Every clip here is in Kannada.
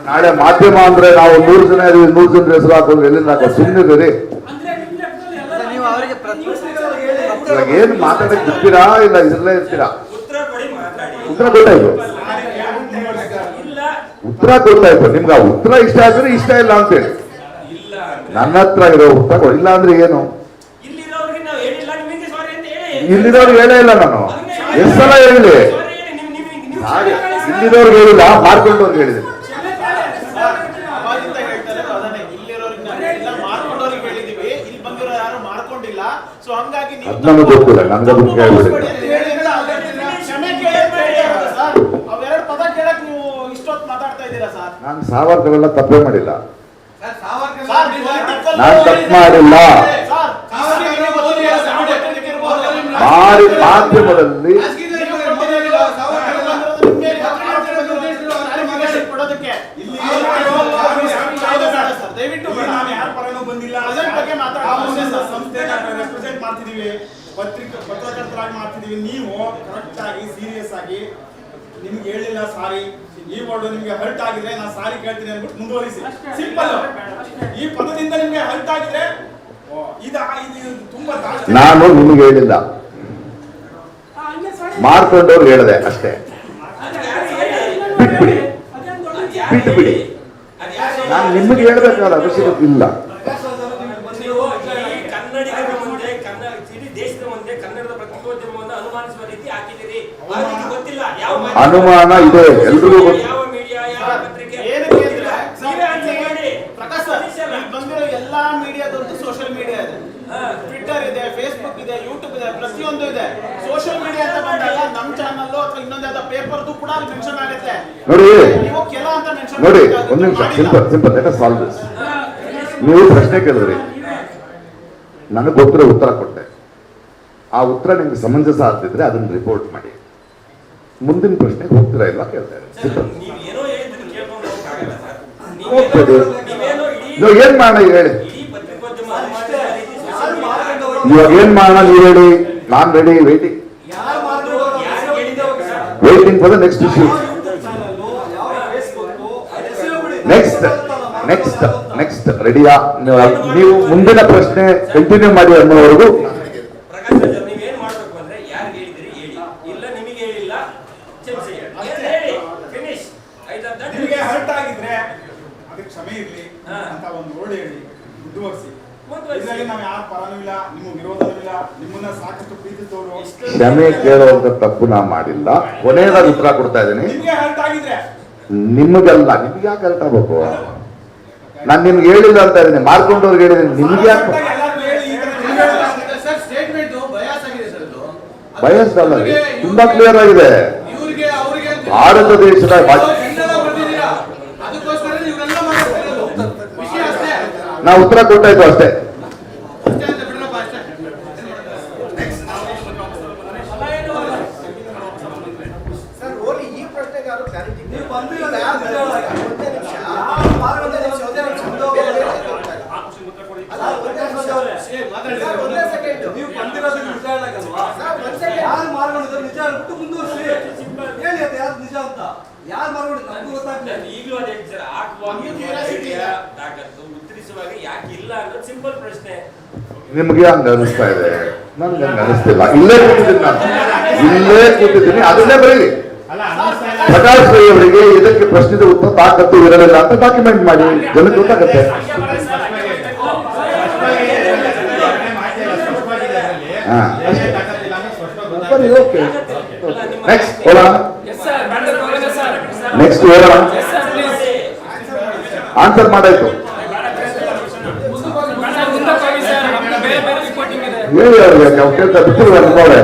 ನಾಳೆ ಮಾಧ್ಯಮ ಅಂದ್ರೆ ನಾವು 100 ಜನ 100 ಜನ ಹೆಸರು ಹಾಕೋದು ಎಲ್ಲಿಂದ ಹಾಕೋದು ಸುಮ್ಮನೆ ಇವಾಗ ಏನು ಮಾತಾಡಕ್ ಇರ್ತೀರಾ ಇಲ್ಲ ಇದ್ರಲ್ಲೇ ಇರ್ತೀರಾ? ಉತ್ತರ ಗೊತ್ತಾಯ್ತು, ಉತ್ತರ ಗೊತ್ತಾಯ್ತು ನಿಮ್ಗೆ. ಆ ಉತ್ತರ ಇಷ್ಟ ಆದ್ರೆ ಇಷ್ಟ ಇಲ್ಲ ಅಂತೇಳಿ ನನ್ನ ಹತ್ರ ಇರೋ ಉತ್ತರ ಇಲ್ಲ ಅಂದ್ರೆ ಏನು? ಇಲ್ಲಿರೋರು ಹೇಳೇ ಇಲ್ಲ ನಾನು, ಎಷ್ಟು ಸಲ ಹೇಳಿದೆ. ಇಲ್ಲಿರೋರ್ಗೆ ಹೇಳಿಲ್ಲ, ಮಾರ್ಕೊಂಡವ್ರಿಗೆ ಹೇಳಿದೆ. ನನಗೆ ಗೊತ್ತಿಲ್ಲ, ನನಗೆ ಅದಕ್ಕೆ ಹೇಳ್ಬಿಡಿ. ನಾನು ಸಾವರ್ಕರೆಲ್ಲ ತಪ್ಪೇ ಮಾಡಿಲ್ಲ, ನಾನು ತಪ್ಪು ಮಾಡಿಲ್ಲ. ಮಾಧ್ಯಮದಲ್ಲಿ ಪತ್ರಕರ್ತರಾಗಿ ಮಾಡ್ತಿದೀವಿ. ನೀವು ಕರೆಕ್ಟ್ ಆಗಿ ಸೀರಿಯಸ್ ಆಗಿ ನಿಮ್ಗೆ ಹೇಳಿಲ್ಲ ಸಾರಿ, ಈ ವರ್ಡ್ ನಿಮ್ಗೆ ಹರ್ಟ್ ಆಗಿದ್ರೆ ನಾನು ಸಾರಿ ಕೇಳ್ತೀನಿ ಅಂದ್ಬಿಟ್ಟು ಮುಂದುವರಿಸಿ. ಸಿಂಪಲ್. ಈ ಪದದಿಂದ ನಿಮ್ಗೆ ಹರ್ಟ್ ಆಗಿದ್ರೆ ಇದು ತುಂಬಾ ನಾನು ನಿಮ್ಗೆ ಹೇಳಿಲ್ಲ, ಮಾರ್ಕೊಂಡವ್ರು ಹೇಳಿದೆ ಅಷ್ಟೇ. ಬಿಟ್ಬಿಡಿ ಬಿಟ್ಬಿಡಿ, ನಾನು ನಿಮಗೆ ಹೇಳ್ಬೇಕಾದ ಅವಶ್ಯಕತೆ ಇಲ್ಲ. ಅನುಮಾನ ಇದೆ ಎಲ್ರಿಗೂ ಬಂದಿರೋ ಎಲ್ಲಾ ಮೀಡಿಯಾದವ್ರದ್ದು ಸೋಷಿಯಲ್ ಮೀಡಿಯಾ ಇದೆ, ಟ್ವಿಟರ್ ಇದೆ, ಫೇಸ್ಬುಕ್ ಇದೆ, ಯೂಟ್ಯೂಬ್ ಇದೆ, ಪ್ರತಿಯೊಂದು ಇದೆ. ಸೋಷಿಯಲ್ ಮೀಡಿಯಾ ಅಂತ ಬಂದಾಗ ನಮ್ ಚಾನಲ್ ಅಥವಾ ಇನ್ನೊಂದು ಯಾವ್ದೋ ಪೇಪರ್ದು ಕೂಡ ಅಲ್ಲಿ ಮೆನ್ಷನ್ ಆಗುತ್ತೆ. ನೋಡಿ ನೀವು ಕೆಲ ಅಂತ ಮೆನ್ಷನ್ ನೋಡಿ, ಒಂದು ನಿಮಿಷ, simple let us solve this. ನೀವು ಪ್ರಶ್ನೆ ಕೇಳಿದ್ರಿ, ನನಗೆ ಗೊತ್ತಿರೋ ಉತ್ತರ ಕೊಟ್ಟೆ. ಆ ಉತ್ತರ ನಿಮ್ಗೆ ಸಮಂಜಸ ಆಗ್ತಿದ್ರೆ ಅದನ್ನ ರಿಪೋರ್ಟ್ ಮಾಡಿ. ಮುಂದಿನ ಪ್ರಶ್ನೆಗೆ ಹೋಗ್ತೀರಾ ಇಲ್ಲ ಕೇಳ್ತಾ ಇದ್ದಾರೆ. ಹೋಗ್ತದೆ, ಇವಾಗ ಏನ್ ಮಾಡೋಣ ಹೇಳಿ, ಇವಾಗ ಏನ್ ಮಾಡೋಣ ನೀವು ಹೇಳಿ. ನಾನ್ ready, waiting for the next issue. Next ರೆಡಿಯಾ? ನೀವು ಮುಂದಿನ ಪ್ರಶ್ನೆ ಕಂಟಿನ್ಯೂ ಮಾಡಿ ಅನ್ನೋವರೆಗೂ ನಿಮಗೆ ಹರ್ಟ್ ಆಗಿದ್ರೆ ಅದಕ್ಕೆ ಕ್ಷಮೆ ಇರ್ಲಿ ಅಂತ ಒಂದು ವರ್ಡ್ ಹೇಳಿ ಮುಂದುವರಿಸಿ. ಇದರಲ್ಲಿ ನಾವು ಯಾರ ಪರನೂ ಇಲ್ಲ, ನಿಮ್ಮ ವಿರೋಧನೂ ಇಲ್ಲ, ನಿಮ್ಮನ್ನ ಸಾಕಷ್ಟು ಪ್ರೀತಿ ತೋರು. ಕ್ಷಮೆ ಕೇಳುವಂತ ತಪ್ಪು ನಾ ಮಾಡಿಲ್ಲ. ಕೊನೆಯದಾಗಿ ಉತ್ತರ ಕೊಡ್ತಾ ಇದ್ದೀನಿ. ನಿಮ್ಗೆ ಹರ್ಟ್ ಆಗಿದ್ರೆ ನಿಮಗೆಲ್ಲ, ನಿಮ್ಗೆ ಯಾಕೆ ಹರ್ಟ್ ಆಗ್ಬೇಕು? ನಾನು ನಿಮ್ಗೆ ಹೇಳಿಲ್ಲ ಅಂತ ಇದ್ದೀನಿ, ಮಾರ್ಕೊಂಡವ್ರಿಗೆ ಹೇಳಿದ್ದೀನಿ. ನಿಮ್ಗೆ ಯಾಕೆ ಬಯಸ್ ಅಲ್ಲ, ತುಂಬಾ ಕ್ಲಿಯರ್ ಆಗಿದೆ. ಭಾರತ ದೇಶದ ನಾವು ಉತ್ತರ ಕೊಟ್ಟಾಯ್ತು ಅಷ್ಟೇ. ನಿಮ್ಗೆ ಹಂಗ ಅನಿಸ್ತಾ ಇದೆ, ನನ್ಗೆ ಹಂಗ ಅನಿಸ್ತಿಲ್ಲ. ಇಲ್ಲೇ ಕೂತಿದ್ದೀನಿ, ಅದನ್ನೇ ಬರೀರಿ. ಪ್ರಕಾಶ್ ರೈ ಅವರಿಗೆ ಇದಕ್ಕೆ ಪ್ರಶ್ನೆದ ಉತ್ತರ ತಾಕತ್ತು ಇರಲಿಲ್ಲ ಅಂತ ಡಾಕ್ಯುಮೆಂಟ್ ಮಾಡಿ, ಜನಕ್ಕೆ ಗೊತ್ತಾಗತ್ತೆ. ನೆಕ್ಸ್ಟ್ ಹೋಗೋಣ. ಆನ್ಸರ್ ಮಾಡಾಯ್ತು. ಹೇಳಿ ಅವ್ರಿಗೆ, ಅವ್ರು ಕೇಳ್ತಾ ಬಿಟ್ಟಿಲ್ಲ ನಿಮ್ಮವ್ರೆ.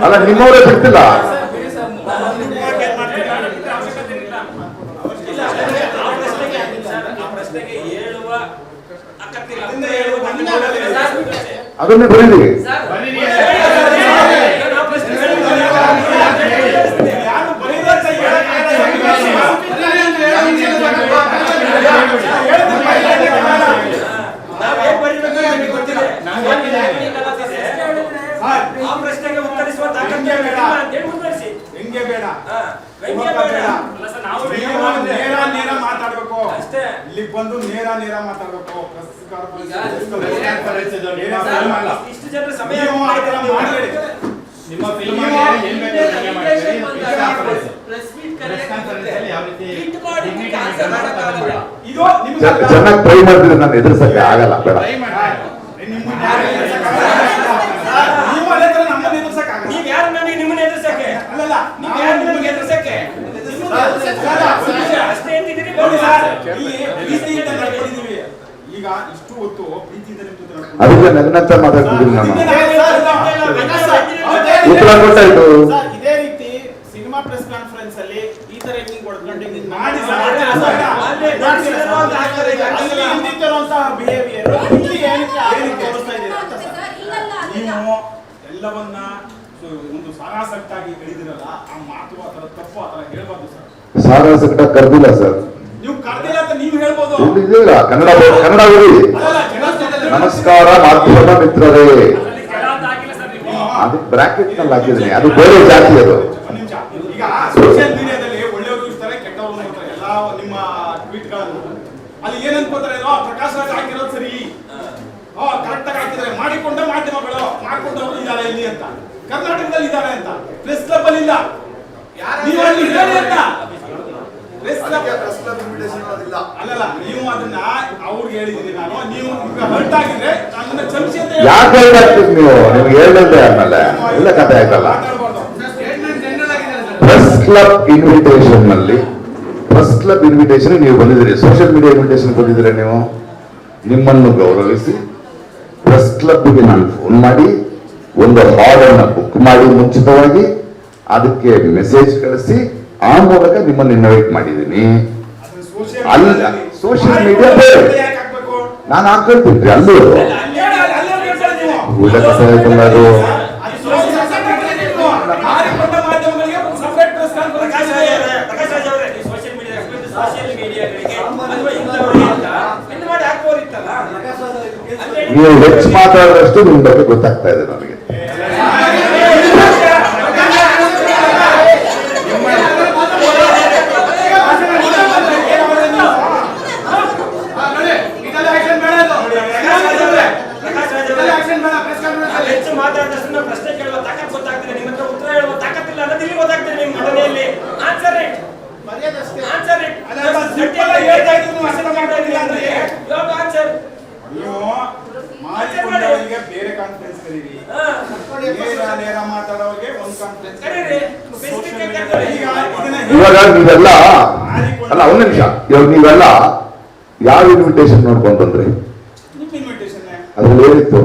ಅಲ್ಲ, ನಿಮ್ಮವರೇ ಬಿಡ್ತಿಲ್ಲ. ಅದನ್ನೇ ಬರೀಲಿ. ಆ ಪ್ರಶ್ನೆಗೆ ಉತ್ತರಿಸುವ ತಾಕತ್ತೇ ಬೇಡ. ನೇರ ಮಾತಾಡ್ಬೇಕು. ಇಷ್ಟು ಜನರ ಸಮಯ ಮಾಡಬೇಡಿ. ನಿಮ್ಮ ಫಿಲ್ಮ್ ಏನ್ ಪ್ರೆಸ್ ಮೀಟ್ ಯಾವ ರೀತಿ ಇದು ನಿಮ್ಗೆ ಚೆನ್ನಾಗಿ ಟ್ರೈ ಮಾಡ್ತಿದ್ರೆ ನಾನು ಎದುರಿಸಕ್ಕೆ ಆಗಲ್ಲ, ಬೇಡ. ನೀವು ಅದೇ ತರ ನಮ್ಮನ್ನ ಎದುರ್ಸಕ್ಕಾಗಲ್ಲ. ನೀವ್ ಯಾರು ನನಗೆ ನಿಮ್ಮನ್ನ ಎದುರ್ಸಕ್ಕೆ? ಅಲ್ಲಲ್ಲ, ನೀವ್ ಯಾರು ನಿಮಗೆ ಎದುರ್ಸಕ್ಕೆ? ಅಷ್ಟೇ ಅಂತಿದ್ದೀರಿ. ನೋಡಿ ಸರ್, ಇಲ್ಲಿ ಪ್ರೀತಿಯಿಂದ ನಡ್ಕೊಂಡಿದೀವಿ. ಈಗ ಇಷ್ಟು ಹೊತ್ತು ಪ್ರೀತಿಯಿಂದ ನಿಮ್ ಜೊತೆ ನಡ್ಕೊಂಡಿದ್ದೀವಿ. ಅದಕ್ಕೆ ನಗ್ನಂತ ಮಾತಾಡ್ತಿದ್ದೀನಿ ನಾನು. ಉತ್ತರ ಕೊಟ್ಟಾಯ್ತು. ಸರ್, ಇದೇ ರೀತಿ ಸಿನಿಮಾ ಪ್ರೆಸ್ ಕಾನ್ಫರೆನ್ಸ್ ಅಲ್ಲಿ ಈ ತರ ಹಿಂಗ್ ಹೊಡ್ಕೊಂಡು ಹಿಂಗ್ ಮಾಡಿ ಸರ್, ಬಿಹೇವಿಯರ್ ಇಲ್ಲಿ ಏನಕ್ಕೆ ತೋರಿಸ್ತಾ ಇದ್ದೀರಾ ಅಂತ ಸರ್? ನೀವು ಎಲ್ಲವನ್ನ ಒಂದು ಸಾರಾಸಕ್ತಾಗಿ ಹೇಳಿದಿರಲ್ಲ, ಆ ಮಾತು ಆ ತರ ತಪ್ಪು ಆ ತರ ಹೇಳ್ಬಾರ್ದು ಸರ್. ಸಾರಾಸಕ್ಟ ಕರ್ದಿಲ್ಲ ಸರ್. ನೀವು ಕರ್ದಿಲ್ಲ ಅಂತ ನೀವು ಹೇಳ್ಬೋದು. ಇಲ್ಲ, ಕನ್ನಡ ಓದಿ. ಅಲ್ಲಲ್ಲ, ಜನ ನಮಸ್ಕಾರ ಮಾಧ್ಯಮ ಮಿತ್ರರೇ, ಅದು ಬ್ರಾಕೆಟ್ ನಲ್ಲಿ ಹಾಕಿದ್ದೀನಿ, ಅದು ಬೇರೆ ಜಾತಿ ಅದು. ಒಂದ್ ನಿಮಿಷ. ಈಗ ಸೋಷಿಯಲ್ ಮೀಡಿಯಾದಲ್ಲಿ ಒಳ್ಳೆಯವರು ಇರ್ತಾರೆ, ಕೆಟ್ಟವರು ಇರ್ತಾರೆ. ಎಲ್ಲ ನಿಮ್ಮ ಟ್ವೀಟ್ ಗಳನ್ನು ಅಲ್ಲಿ ಏನ್ ಅನ್ಕೋತಾರೆ, ಪ್ರಕಾಶ್ ರಾಜ್ ಹಾಕಿರೋದು ಸರಿ, ಕರೆಕ್ಟ್ ಆಗಿ ಹಾಕಿದ್ದಾರೆ, ಮಾಡಿಕೊಂಡ ಮಾಧ್ಯಮಗಳು ಮಾಡ್ಕೊಂಡವರು ಇದ್ದಾರೆ ಇಲ್ಲಿ ಅಂತ, ಕರ್ನಾಟಕದಲ್ಲಿ ಇದ್ದಾರೆ ಅಂತ. ಪ್ರೆಸ್ ಕ್ಲಬ್ ಅಲ್ಲಿ ಇಲ್ಲ. ನೀವು ಅಲ್ಲಿ ಇದ್ದೀರಿ ಅಂತ ಪ್ರೆಸ್ ಕ್ಲಬ್ ಅಲ್ಲಲ್ಲ, ನೀವು ಅದನ್ನ ಅವ್ರಿಗೆ ಹೇಳಿದೀನಿ ನಾನು. ನೀವು ಹರ್ಟ್ ಆಗಿದ್ರೆ ನನ್ನನ್ನ ಕ್ಷಮಿಸಿ ಅಂತ ಹೇಳಿ. ಯಾಕೆ ಹೇಳ್ದಾಗ್ತೀರಿ ನೀವು? ನಿಮ್ಗೆ ಹೇಳಿದ್ದೆ ಆದ್ಮೇಲೆ ಇಲ್ಲ ಕಥೆ ಆಯ್ತಲ್ಲ. ಮಾತಾಡ್ಬಾರ್ದು. ಪ್ರೆಸ್ ಕ್ಲಬ್ ಇನ್ವಿಟೇಷನ್ ನಲ್ಲಿ, ಪ್ರೆಸ್ ಕ್ಲಬ್ ಇನ್ವಿಟೇಷನ್ ನೀವು ಬಂದಿದ್ದೀರಿ, ಸೋಷಿಯಲ್ ಮೀಡಿಯಾ ಇನ್ವಿಟೇಷನ್ ಬಂದಿದ್ದೀರಿ. ನೀವು ನಿಮ್ಮನ್ನು ಗೌರವಿಸಿ ಪ್ರೆಸ್ ಕ್ಲಬ್ಗೆ ನಾನು ಫೋನ್ ಮಾಡಿ ಒಂದು ಹಾಲ್ ಅನ್ನ ಬುಕ್ ಮಾಡಿ ಮುಂಚಿತವಾಗಿ ಅದಕ್ಕೆ ಮೆಸೇಜ್ ಕಳಿಸಿ ಆ ಮೂಲಕ ನಿಮ್ಮನ್ನು ಇನ್ವೈಟ್ ಮಾಡಿದ್ದೀನಿ. ಅಲ್ಲ, ಸೋಷಿಯಲ್ ಮೀಡಿಯಾ ಬೇರೆ, ನಾನು ಹಾಕೊಳ್ತೀನಿ ಅಲ್ಲೂ ಒಳ್ಳೆ ಕಥೆ ಆಯ್ತಲ್ಲ ಅದು. ನೀವು ಹೆಚ್ಚು ಮಾತಾಡಿದಷ್ಟು ನಿಮ್ ಬಗ್ಗೆ ಗೊತ್ತಾಗ್ತಾ ಇದೆ ನನಗೆ. ಹೆಚ್ಚು ಮಾತಾಡಿದಷ್ಟು ಪ್ರಶ್ನೆ ಕೇಳುವ ತಾಕತ್ ಗೊತ್ತಾಗ್ತದೆ, ನಿಮ್ಮ ಹತ್ರ ಉತ್ತರ ಹೇಳುವ ತಾಕತ್ತಿಲ್ಲ ಅನ್ನೋದು ಇಲ್ಲಿ ಗೊತ್ತಾಗ್ತದೆ. ನಿಮ್ಮ ಘಟನೆಯಲ್ಲಿ answer it, answer it. Answer ನೀವು ಮಾಡಿಕೊಂಡವರಿಗೆ ಬೇರೆ ಕಾನ್ಫರೆನ್ಸ್ ಕರೀರಿ, ನೇರ ಮಾತಾಡೋರಿಗೆ ಒಂದು ಕಾನ್ಫರೆನ್ಸ್ ಕರೀರಿ. ಇವಾಗ ನೀವೆಲ್ಲ ಅಲ್ಲ, ಒಂದ್ ನಿಮಿಷ, ಇವಾಗ ನೀವೆಲ್ಲ ಯಾವ ಇನ್ವಿಟೇಷನ್ ನೋಡ್ಕೊಂಡ್ ಬಂದ್ರಿ? ನಿಮ್ಮ ಇನ್ವಿಟೇಷನ್ ಅದ್ರಲ್ಲಿ ಏನಿತ್ತು?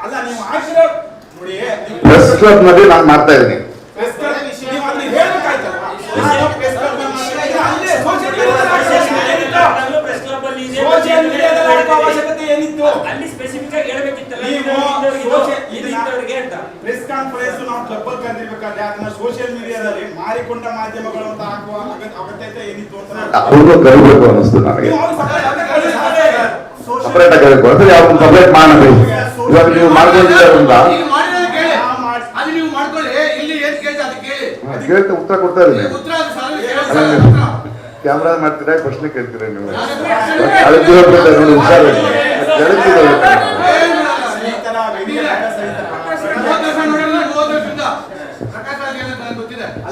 ಅಲ್ಲ, ನೀವು ಹಾಕಿರೋ ನೋಡಿ, ಪ್ರೆಸ್ ಕ್ಲಬ್ ನಲ್ಲಿ ನಾನು ಮಾಡ್ತಾ ಇದ್ದೀನಿ. ಪ್ರೆಸ್ ಕ್ಲಬ್ ನೀವು ಅದನ್ನ ಹೇಳ್ಬೇಕಾಯ್ತಲ್ವಾ? ಪ್ರೆಸ್ ಕ್ಲಬ್ ಅಲ್ಲೇ ಸೋಷಿಯಲ್ ಮೀಡಿಯಾದಲ್ಲಿ ಹಾಕೋ ಅವಶ್ಯಕತೆ ಏನಿತ್ತು? ಅಲ್ಲಿ ಸ್ಪೆಸಿಫಿಕ್ ಆಗಿ ಹೇಳ್ಬೇಕಿತ್ತಲ್ಲ, ನೀವು ಇಂಥವ್ರಿಗೆ ಅಂತ. ಪ್ರೆಸ್ ಕಾನ್ಫರೆನ್ಸ್ ನಾವು ಕ್ಲಬ್ ಅಲ್ಲಿ ಕರೆದಿರ್ಬೇಕಾದ್ರೆ ಅದನ್ನ ಸೋಷಿಯಲ್ ಮೀಡಿಯಾದಲ್ಲಿ ಮಾರಿಕೊಂಡ ಮಾಧ್ಯಮಗಳು ಅಂತ ಹಾಕುವ ಅಗತ್ಯತೆ ಏನಿತ್ತು ಅಂತ ಅವ್ರನ್ನೂ ಕರಿಬೇಕು ಅನ್ನಿಸ್ತು ನನಗೆ. ನೀವು ಅವ್ರು ಸಪರೇಟ್ ಆಗಿ ಕರಿಬೇಕು ಅಂದ್ರೆ ಯಾವ ಸಪರೇಟ್ ಮಾಡಿ. ಇವಾಗ ನೀವು ಮಾಡ್ಕೊಂಡಿರೋದ್ರಿಂದ ಅದು ನೀವು ಮಾಡ್ಕೊಳ್ಳಿ. ಇಲ್ಲಿ ಏನ್ ಕೇಳ್ತಾ ಅದು ಕೇಳಿ. ಕೇಳ್ತಾ ಉತ್ತರ ಕೊಡ್ತಾ ಇದ್ದೀನಿ. ಉತ್ತರ ಅದು ಸಾಲ ಕ್ಯಾಮ್ರಾ ಮಾಡ್ತೀರಾ, ಪ್ರಶ್ನೆ ಕೇಳ್ತೀರಾ ನೀವು? ಅಳದಿರೋ ನೋಡಿ ಹುಷಾರಾಗಿ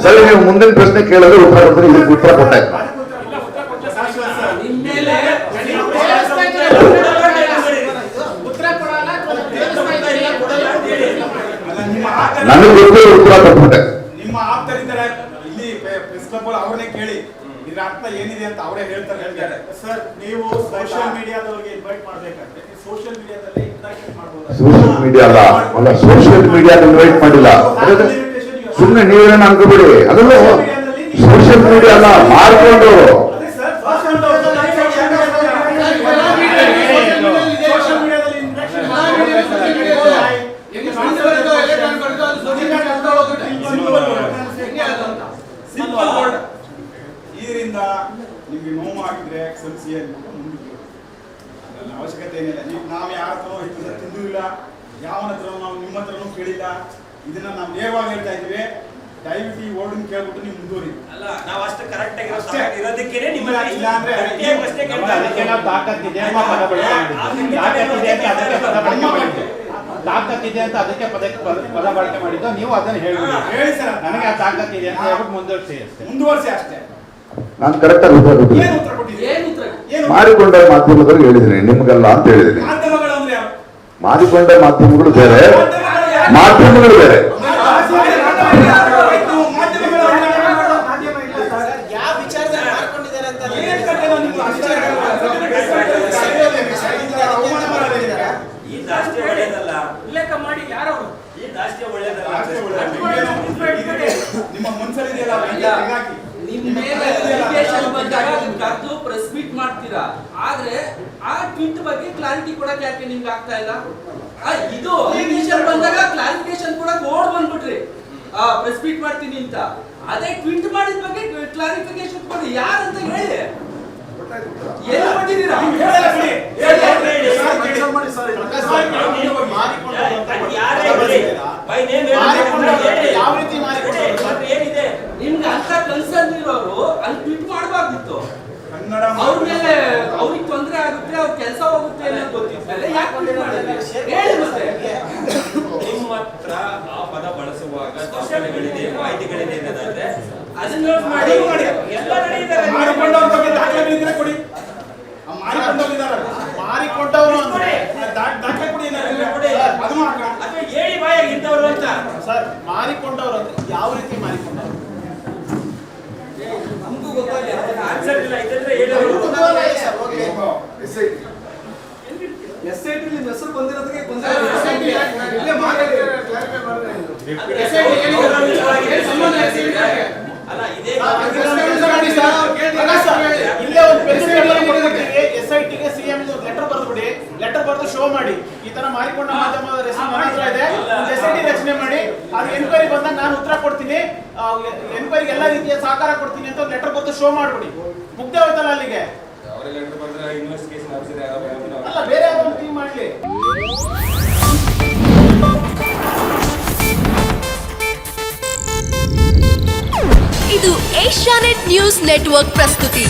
ಸರಿ, ನೀವು ಮುಂದಿನ ಪ್ರಶ್ನೆ ಕೇಳಿದ್ರೆ ಉತ್ತರ ಕೊಡ್ತಾರೆ, ಇದಕ್ಕೆ ಉತ್ತರ ಕೊಟ್ಟಾಯ್ತು. ನನಗೆ ಗೊತ್ತಿರೋ ಉತ್ತರ ಕೊಟ್ಬಿಟ್ಟೆ. ನಿಮ್ಮ ಆಪ್ತರಿದ್ದಾರೆ ಇಲ್ಲಿ ಪ್ರೆಸ್ ಕ್ಲಬ್ ಅವ್ರನ್ನೇ ಕೇಳಿ ಇದ್ರ ಅರ್ಥ ಏನಿದೆ ಅಂತ ಅವರೇ ಹೇಳ್ತಾರೆ. ಸರ್, ನೀವು ಸೋಷಿಯಲ್ ಮೀಡಿಯಾದವರಿಗೆ ಇನ್ವೈಟ್ ಮಾಡ್ಬೇಕಂದ್ರೆ ಸೋಷಿಯಲ್ ಮೀಡಿಯಾದಲ್ಲಿ ಇಂಟ್ರಾಕ್ಷನ್ ಮಾಡಬಹುದು. ಸೋಷಿಯಲ್ ಮೀಡಿಯಾ ಅಲ್ಲ, ಸೋಷಿಯಲ್ ಮೀಡಿಯಾ ಇನ್ವೈಟ್ ಮಾಡಿಲ್ಲ. ಸುಮ್ಮನೆ ನೀವೇನು ಅನ್ಕೋಬೇಡಿ, ಅದಲ್ಲ ಸೋಷಿಯಲ್ ಮೀಡಿಯಾ ಅಲ್ಲ, ಮಾಡ್ಕೊಂಡು ಇದರಿಂದ ನಿಮ್ಗೆ ನೋವು ಆಗಿದ್ರೆ ಕ್ಷಮಿಸಿ ಅಂತ ಮುಂದಿಟ್ಟು ಅವಶ್ಯಕತೆ ಏನಿಲ್ಲ. ನಾವು ಯಾರ ಹತ್ರ ತಿಂದಿಲ್ಲ, ಯಾವನ ಹತ್ರ ನಾವು ನಿಮ್ಮ ಹತ್ರನೂ ಕೇಳಿಲ್ಲ. ಇದನ್ನ ನಾವು ನೇರವಾಗಿ ಹೇಳ್ತಾ ಇದ್ದೀವಿ. ದಯವಿಟ್ಟು ಈ ವರ್ಡ್ ಕೇಳ್ಬಿಟ್ಟು ನೀವು ಮುಂದುವರಿ. ಅಲ್ಲ ನಾವು ಅಷ್ಟು ಕರೆಕ್ಟ್ ಆಗಿರೋ ಅಷ್ಟೇ. ಇರೋದಕ್ಕೇನೆ ನಿಮ್ಮ ಇಲ್ಲ ಅಂದ್ರೆ ಗಟ್ಟಿಯಾಗಿ ಪ್ರಶ್ನೆ ನಮ್ಮ ಕೇಳ್ತಾ ಅದಕ್ಕೆ ಇರೋದು. ನಾವು ತಾಕತ್ತಿದೆ ಅಂತ ಪದ ಬಳಕೆ ಮಾಡಿದ್ದು. ತಾಕತ್ತಿದೆ ಅಂತ ಅದಕ್ಕೆ ಪದ ಬಳಕೆ ಮಾಡಿದ್ದು. ತಾಕತ್ತಿದೆ ಅಂತ ಅದಕ್ಕೆ ಪದ ಬಳಕೆ ಮಾಡಿದ್ದು. ನೀವು ಅದನ್ನು ಹೇಳ್ಬಿಡಿ. ಹೇಳಿ ಸರ್. ನನಗೆ ಆ ತಾಕತ್ತಿದೆ ಅಂತ ಹೇಳ್ಬಿಟ್ಟು ಮುಂದುವರಿಸಿ ಅಷ್ಟೇ. ಮುಂದುವರಿಸಿ ಅಷ್ಟೇ. ನಾನು ಕರೆಕ್ಟಾಗಿ ಉತ್ತರ ಕೊಟ್ಟಿದ್ದೀನಿ. ಏನು ಉತ್ತರ ಕೊಟ್ಟಿದ್ದೀರಿ? ಏನು ಉತ್ತರ? ಏನು ಮಾಡಿಕೊಂಡ ಮಾಧ್ಯಮದವ್ರಿಗೆ ಹೇಳಿದ್ದೀನಿ, ನಿಮ್ಗಲ್ಲ ಅಂತ ಹೇಳಿದ್ದೀನಿ. ಮಾಧ್ಯಮಗಳು ಅಂದ್ರೆ ಯಾರು? ಮಾಡಿಕೊಂಡ ಮಾಧ್ಯಮಗಳು ಬೇರೆ, ಮಾಧ್ಯಮಗಳು ಬೇರೆ. ಮಾಧ್ಯಮಗಳು ಯಾವ ವಿಚಾರದಲ್ಲಿ ಮಾಡ್ಕೊಂಡಿದ್ದಾರೆ ಅಂತ ಏನ್ ಕಥೆನೋ ನಿಮ್ಮ ಅವಮಾನ ಮಾಡೋದಿದ್ದೀರಾ? ಈ ದಾಷ್ಟ್ಯ ಒಳ್ಳೆಯದಲ್ಲ. ಉಲ್ಲೇಖ ಮಾಡಿ ಯಾರವರು ಈ ದಾಷ್ಟ್ಯ ಒಳ್ಳೆಯದಲ್ಲ. ಅಷ್ಟೇ ಒಳ್ಳೆಯದು. ನಿಮ್ಮ ಮನ್ಸಲ್ಲಿದೆಯಲ್ಲ ಅದನ್ನ ತೆಗೆದಾಕಿ. ನಿಮ್ ಮೇಲೆ ಅಲಿಗೇಷನ್ ಬಂದಾಗ ಅದನ್ನ ಕರೆದು ಪ್ರೆಸ್ ಮೀಟ್ ಮಾಡ್ತೀರಾ, ಆದ್ರೆ ಆ ಟ್ವೀಟ್ ಬಗ್ಗೆ ಕ್ಲಾರಿಟಿ ಕೊಡಕ್ಕೆ ಯಾಕೆ ನಿಮ್ಗೆ ಆಗ್ತಾ ಇಲ್ಲ? ಇದು ಅಲಿಗೇಷನ್ ಬಂದಾಗ ಕ್ಲಾರಿಫಿಕೇಶನ್ ಕೂಡ ಓಡ್ ಬಂದ್ಬಿಟ್ರಿ ಪ್ರೆಸ್ ಮೀಟ್ ಮಾಡ್ತೀನಿ ಅಂತ. ಅದೇ ಟ್ವೀಟ್ ಮಾಡಿದ ಬಗ್ಗೆ ಕ್ಲಾರಿಫಿಕೇಶನ್ ಕೊಡಿ, ಯಾರಂತ ಹೇಳಿ. ಏನು ಮಾಡಿದೀರಾ? ಹೇಳಲ್ಲ ಬಿಡಿ. ಯಾರೇ ಹೇಳಿ ಬೈ ನೇಮ್ ಯಾವ ರೀತಿ ಮಾಡಿಕೊಂಡು ಏನಿದೆ ನಿಮ್ಗೆ ಅಂತ ಕನ್ಸರ್ನ್ ಇರೋರು ಅಲ್ಲಿ ಟ್ವೀಟ್ ಮಾಡಬಾರ್ದಿತ್ತು. ಕನ್ನಡ ಅವ್ರ ಮೇಲೆ ಅವ್ರಿಗೆ ತೊಂದರೆ ಆಗುತ್ತೆ, ಅವ್ರ ಕೆಲಸ ಹೋಗುತ್ತೆ ಅನ್ನೋದು ಗೊತ್ತಿದ್ಮೇಲೆ ಯಾಕೆ ಟ್ವೀಟ್ ಮಾಡಿದ್ರಿ? ಹೇಳಿ ಮತ್ತೆ. ನಿಮ್ಮ ಹತ್ರ ಆ ಪದ ಬಳಸುವಾಗ ದಾಖಲೆಗಳಿದೆ, ಮಾಹಿತಿಗಳಿದೆ ಅನ್ನೋದಾದ್ರೆ ಅದನ್ನ note ಮಾಡಿ. ಎಲ್ಲ ನಡೆಯುತ್ತದೆ. ಮಾಡಿಕೊಂಡವ್ರ ಬಗ್ಗೆ ದಾಖಲೆಗಳಿದ್ರೆ ಕೊಡಿ. ಆ ಮಾಡಿಕೊಂಡವ್ರಿದ್ದಾರೆ. ಮಾರಿಕೊಂಡವರು ಅಂದ್ರೆ ದಾಖಲೆ ಕೊಡಿ ಏನಾದ್ರು ಕೊಡಿ. ಅದು ಹಾಕೋಣ. ಅಥವಾ ಹೇಳಿ ಬಾಯಾಗಿ ಇಂಥವ್ರು ಅಂತ. ಸರ್ ಮಾರಿಕೊಂಡವರು ಅಂದ್ರೆ ಯಾವ ರೀತಿ ಮಾರಿಕೊಂಡವರು? ನಮಗೂ ಗೊತ್ತಾಗಿಲ್ಲ. ಆನ್ಸರ್ ಇಲ್ಲ ಇದ್ರೆ ಹೇಳೋರು. SIT ನಿಮ್ಮ ಹೆಸರು ಬಂದಿರೋದಕ್ಕೆ ಅಲ್ಲ ಇದೇ ಇಲ್ಲೇ ಒಂದು SIT ಗೆ ಸಿಎಂ ಲೆಟರ್ ಬರೆದ್ಬಿಡಿ, ಲೆಟರ್ ಬರೆದು ಶೋ ಮಾಡಿ, ಈ ತರ ಮಾರಿಕೊಂಡ ಮಾಧ್ಯಮದ ಹೆಸರು ನನ್ನ ಹತ್ರ ಇದೆ, ಒಂದು SIT ರಚನೆ ಮಾಡಿ, ಅದು ಎನ್ಕ್ವೈರಿ ಬಂದಾಗ ನಾನು ಉತ್ತರ ಕೊಡ್ತೀನಿ, ಎನ್ಕ್ವೈರಿಗೆ ಎಲ್ಲ ರೀತಿಯ ಸಹಕಾರ ಕೊಡ್ತೀನಿ ಅಂತ ಲೆಟರ್ ಬರೆದು ಶೋ ಮಾಡ್ಬಿಡಿ. ಮುಗ್ದೆ ಹೋಯ್ತಲ್ಲ ಅಲ್ಲಿಗೆ. ಅಲ್ಲ ಬೇರೆ ಯಾವ್ದೋ ಒಂದು ಟೀಮ್ ಮಾಡ್ಲಿ. ಇದು ಏಷ್ಯಾನೆಟ್ ನ್ಯೂಸ್ ನೆಟ್ವರ್ಕ್ ಪ್ರಸ್ತುತಿ.